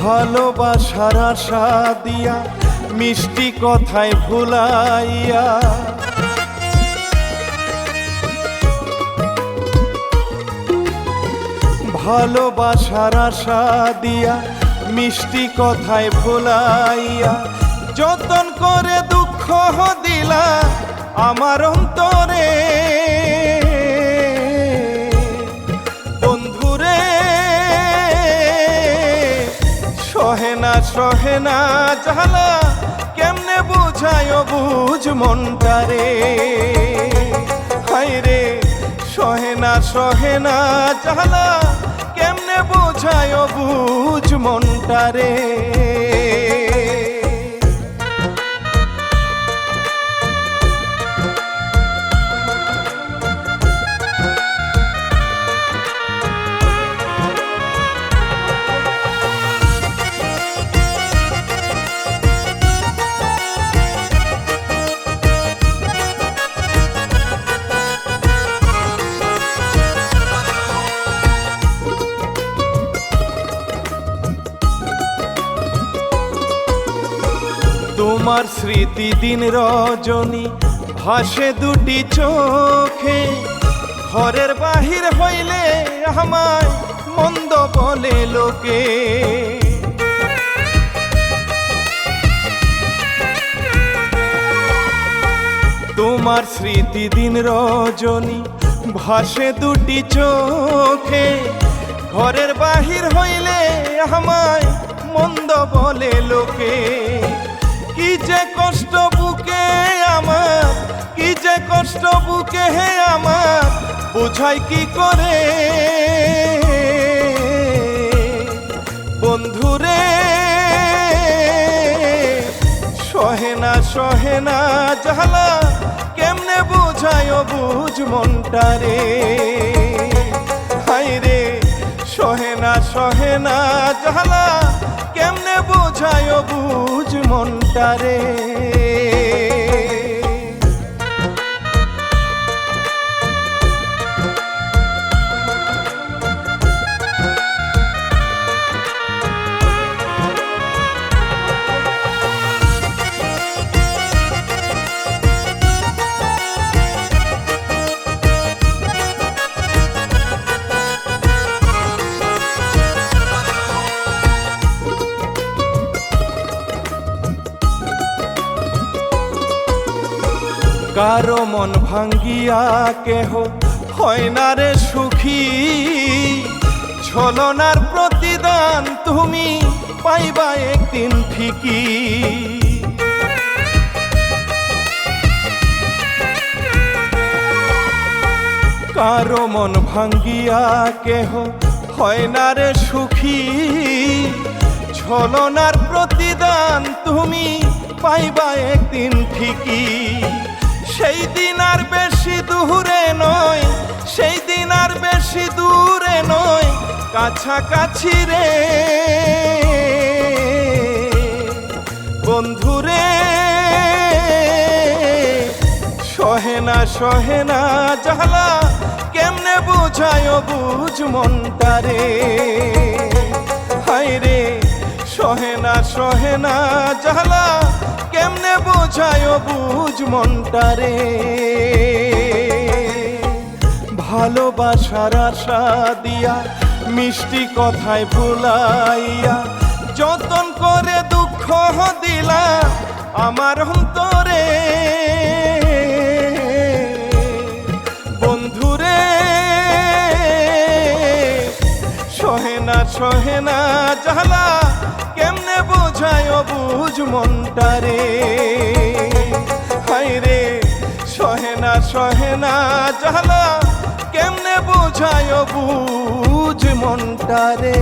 ভালোবাসার আশা দিয়া মিষ্টি কথায় ভুলাইয়া ভালোবাসার আশা দিয়া মিষ্টি কথায় ভুলাইয়া যতন করে দুঃখ দিলা আমার অন্তরে। বন্ধুরে সহে না জ্বালা কেমনে বুঝায় বুঝ মনটারে। হায় রে সহে না জ্বালা কেমনে বুঝায় বুঝ মনটারে। তোমার স্মৃতি দিন রজনী ভাসে দুটি চোখে, ঘরের বাহির হইলে আমায় মন্দ বলে লোকে। তোমার স্মৃতি দিন রজনী ভাসে দুটি চোখে, ঘরের বাহির হইলে আমায় মন্দ বলে লোকে। কি যে কষ্ট বুকে আমার, কি যে কষ্ট বুকে হে আমার, বুঝাই কি করে। বন্ধুরে সহে না জ্বালা কেমনে বুঝায় বুঝ মনটারে। হায় রে সহে না জ্বালা কেমনে বুঝায় বুঝ মনটারে। কারো মন ভাঙ্গিয়া কেহ হয় না রে সুখী, ছলনার প্রতিদান তুমি পাইবা একদিন ঠিকই। কারো মন ভাঙ্গিয়া কেহ হয় না রে সুখী, ছলনার প্রতিদান তুমি পাইবা একদিন ঠিকই। সেই দিন আর বেশি দূরে নয়, সেই দিন আর বেশি দূরে নয়, কাছাকাছি রে। বন্ধুরে সহে না জ্বালা কেমনে বুঝায় বুঝ মনটারে। হায় রে সহে না জ্বালা কেমনে বুঝায় বুঝ মনটারে। ভালোবাসার আশা দিয়া মিষ্টি কথায় ভুলাইয়া যতন করে দুঃখ দিলা আমার অন্তরে। বন্ধুরে সহে না জ্বালা কেমনে বুঝায় বুঝ মনটারে। হায় রে সহে না জ্বালা কেমনে বুঝায় বুঝ মনটারে।